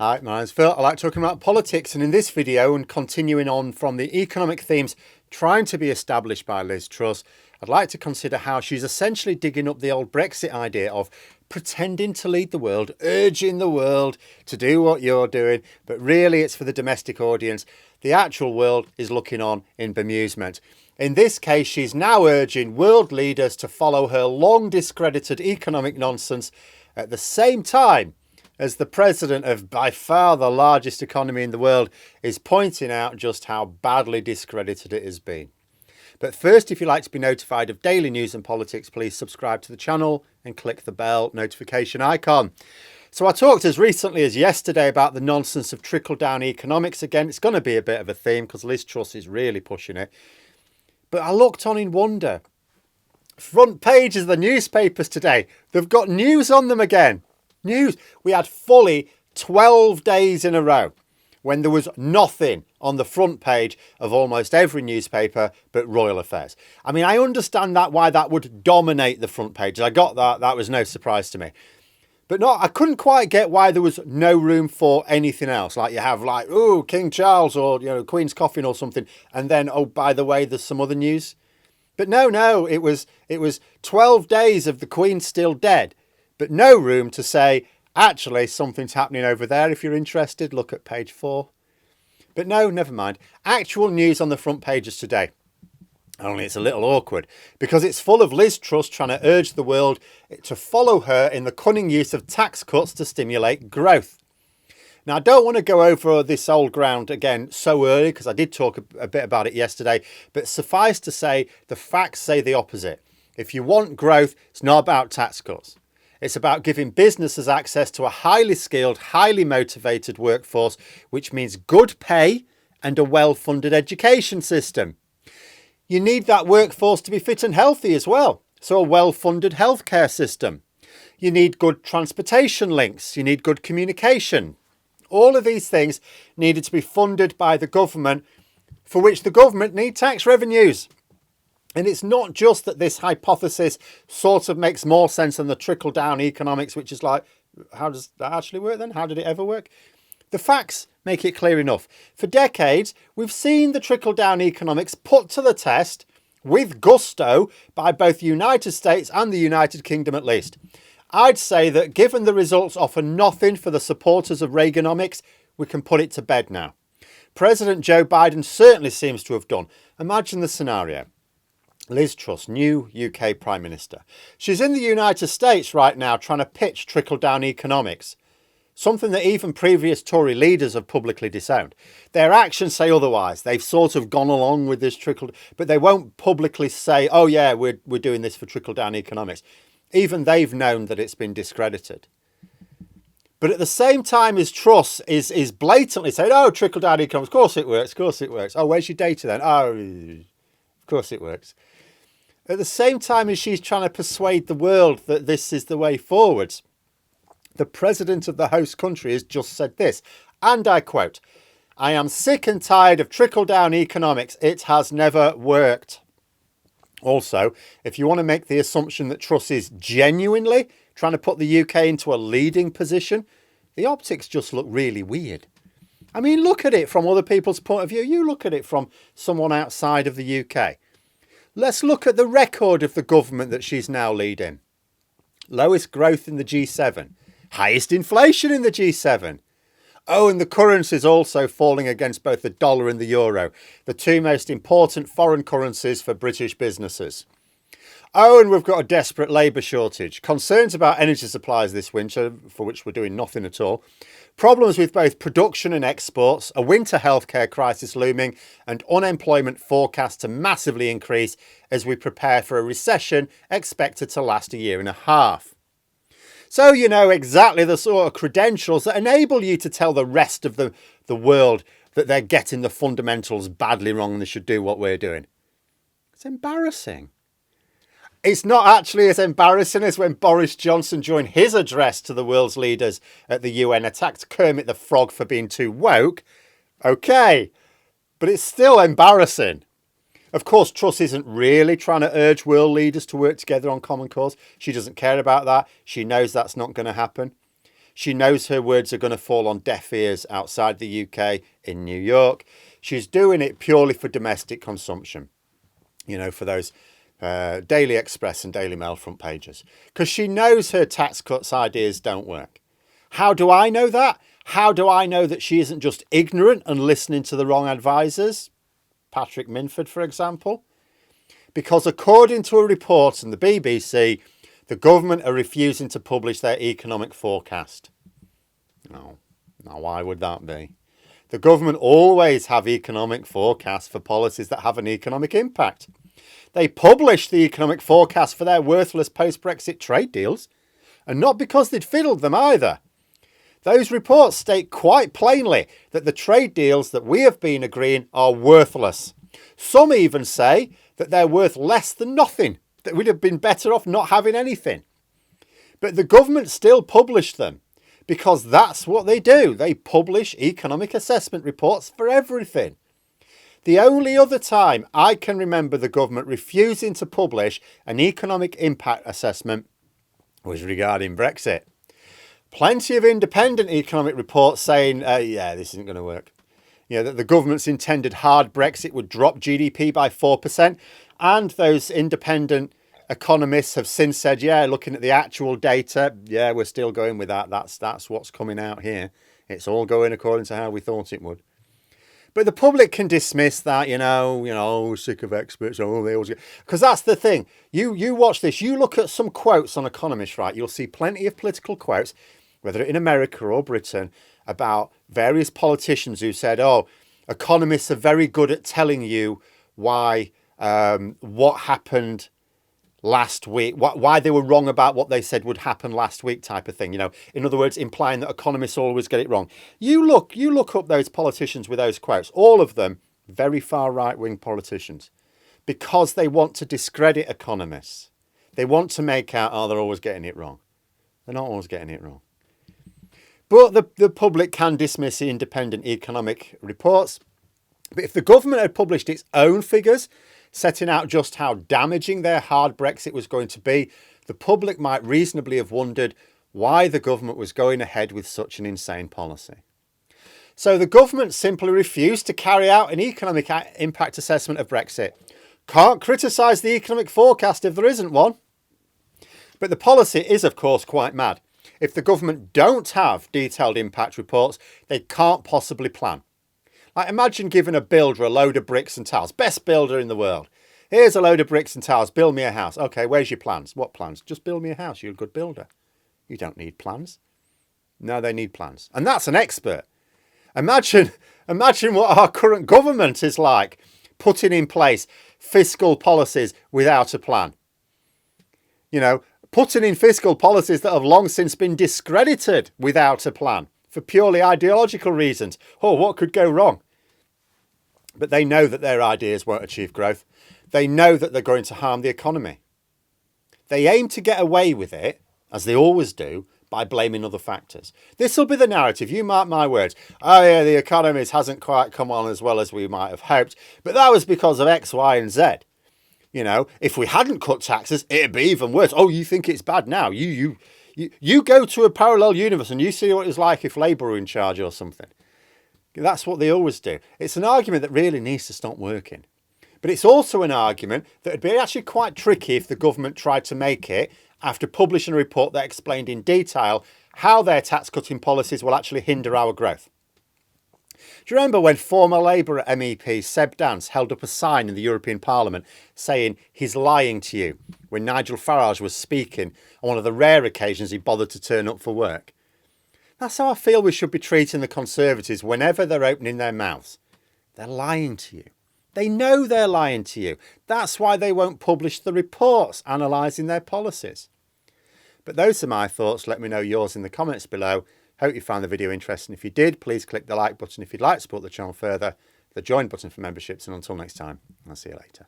Hi, my name's Phil. I like talking about politics, and in this video, and continuing on from the economic themes trying to be established by Liz Truss, I'd like to consider how she's essentially digging up the old Brexit idea of pretending to lead the world, urging the world to do what you're doing, but really it's for the domestic audience. The actual world is looking on in bemusement. In this case, she's now urging world leaders to follow her long discredited economic nonsense at the same time as the president of by far the largest economy in the world is pointing out just how badly discredited it has been. But first, if you'd like to be notified of daily news and politics, please subscribe to the channel and click the bell notification icon. So I talked as recently as yesterday about the nonsense of trickle-down economics again. It's going to be a bit of a theme because Liz Truss is really pushing it. But I looked on in wonder. Front pages of the newspapers today, they've got news on them again. News. We had fully 12 days in a row when there was nothing on the front page of almost every newspaper but royal affairs. I mean, I understand that why that would dominate the front pages. I got that. That was no surprise to me. But no, I couldn't quite get why there was no room for anything else. Like you have like, oh, King Charles or, Queen's coffin or something. And then, oh, by the way, there's some other news. But no, it was 12 days of the Queen still dead. But no room to say, actually, something's happening over there. If you're interested, look at page 4. But no, never mind. Actual news on the front pages today. Only it's a little awkward because it's full of Liz Truss trying to urge the world to follow her in the cunning use of tax cuts to stimulate growth. Now, I don't want to go over this old ground again so early because I did talk a bit about it yesterday. But suffice to say, the facts say the opposite. If you want growth, it's not about tax cuts. It's about giving businesses access to a highly skilled, highly motivated workforce, which means good pay and a well-funded education system. You need that workforce to be fit and healthy as well, so a well-funded healthcare system. You need good transportation links. You need good communication. All of these things needed to be funded by the government, for which the government need tax revenues. And it's not just that this hypothesis sort of makes more sense than the trickle-down economics, which is like, how does that actually work then? How did it ever work? The facts make it clear enough. For decades, we've seen the trickle-down economics put to the test with gusto by both the United States and the United Kingdom at least. I'd say that given the results offer nothing for the supporters of Reaganomics, we can put it to bed now. President Joe Biden certainly seems to have done. Imagine the scenario. Liz Truss, new UK Prime Minister. She's in the United States right now trying to pitch trickle-down economics, something that even previous Tory leaders have publicly disowned. Their actions say otherwise. They've sort of gone along with this trickle, but they won't publicly say, oh yeah, we're doing this for trickle-down economics. Even they've known that it's been discredited. But at the same time as Truss is blatantly saying, oh, trickle-down economics, of course it works, of course it works. Oh, where's your data then? Oh, of course it works. At the same time as she's trying to persuade the world that this is the way forwards, the president of the host country has just said this, and I quote, "I am sick and tired of trickle-down economics. It has never worked." Also, if you want to make the assumption that Truss is genuinely trying to put the UK into a leading position, the optics just look really weird. I mean, look at it from other people's point of view. You look at it from someone outside of the UK. Let's look at the record of the government that she's now leading. Lowest growth in the G7. Highest inflation in the G7. Oh, and the currency's also falling against both the dollar and the euro, the two most important foreign currencies for British businesses. Oh, and we've got a desperate labour shortage. Concerns about energy supplies this winter, for which we're doing nothing at all. Problems with both production and exports, a winter healthcare crisis looming, and unemployment forecast to massively increase as we prepare for a recession expected to last a year and a half. So you know exactly the sort of credentials that enable you to tell the rest of the world that they're getting the fundamentals badly wrong and they should do what we're doing. It's embarrassing. It's not actually as embarrassing as when Boris Johnson, during his address to the world's leaders at the UN, attacked Kermit the Frog for being too woke. Okay, but it's still embarrassing. Of course, Truss isn't really trying to urge world leaders to work together on common cause. She doesn't care about that. She knows that's not going to happen. She knows her words are going to fall on deaf ears outside the UK, in New York. She's doing it purely for domestic consumption, you know, for those Daily Express and Daily Mail front pages, because she knows her tax cuts ideas don't work. How do I know that? How do I know that she isn't just ignorant and listening to the wrong advisors? Patrick Minford, for example. Because according to a report from the BBC, the government are refusing to publish their economic forecast. No, now why would that be? The government always have economic forecasts for policies that have an economic impact. They publish the economic forecast for their worthless post-Brexit trade deals, and not because they'd fiddled them either. Those reports state quite plainly that the trade deals that we have been agreeing are worthless. Some even say that they're worth less than nothing, that we'd have been better off not having anything. But the government still published them because that's what they do. They publish economic assessment reports for everything. The only other time I can remember the government refusing to publish an economic impact assessment was regarding Brexit. Plenty of independent economic reports saying, yeah, this isn't going to work. You know, that the government's intended hard Brexit would drop GDP by 4%. And those independent economists have since said, yeah, looking at the actual data, yeah, we're still going with that. That's what's coming out here. It's all going according to how we thought it would. But the public can dismiss that, you know, sick of experts. Oh, they always get... Because that's the thing. You watch this. You look at some quotes on economists, right? You'll see plenty of political quotes, whether in America or Britain, about various politicians who said, oh, economists are very good at telling you why what happened last week, why they were wrong about what they said would happen last week type of thing. You know, in other words, implying that economists always get it wrong. You look up those politicians with those quotes, all of them very far right-wing politicians, because they want to discredit economists. They want to make out, oh, they're always getting it wrong. They're not always getting it wrong. But the public can dismiss the independent economic reports. But if the government had published its own figures, setting out just how damaging their hard Brexit was going to be, the public might reasonably have wondered why the government was going ahead with such an insane policy. So the government simply refused to carry out an economic impact assessment of Brexit. Can't criticise the economic forecast if there isn't one. But the policy is, of course, quite mad. If the government don't have detailed impact reports, they can't possibly plan. Like, imagine giving a builder a load of bricks and tiles. Best builder in the world. Here's a load of bricks and tiles. Build me a house. Okay, where's your plans? What plans? Just build me a house. You're a good builder. You don't need plans. No, they need plans. And that's an expert. Imagine what our current government is like, putting in place fiscal policies without a plan. You know, putting in fiscal policies that have long since been discredited without a plan for purely ideological reasons. Oh, what could go wrong? But they know that their ideas won't achieve growth. They know that they're going to harm the economy. They aim to get away with it, as they always do, by blaming other factors. This will be the narrative, you mark my words. Oh yeah, the economy hasn't quite come on as well as we might have hoped, but that was because of X, Y and Z. You know, if we hadn't cut taxes, it'd be even worse. Oh, you think it's bad now? You go to a parallel universe and you see what it was like if Labour were in charge or something. That's what they always do. It's an argument that really needs to stop working. But it's also an argument that would be actually quite tricky if the government tried to make it after publishing a report that explained in detail how their tax-cutting policies will actually hinder our growth. Do you remember when former Labour MEP Seb Dance held up a sign in the European Parliament saying he's lying to you when Nigel Farage was speaking on one of the rare occasions he bothered to turn up for work? That's how I feel we should be treating the Conservatives whenever they're opening their mouths. They're lying to you. They know they're lying to you. That's why they won't publish the reports analysing their policies. But those are my thoughts. Let me know yours in the comments below. Hope you found the video interesting. If you did, please click the like button if you'd like to support the channel further, the join button for memberships, and until next time, I'll see you later.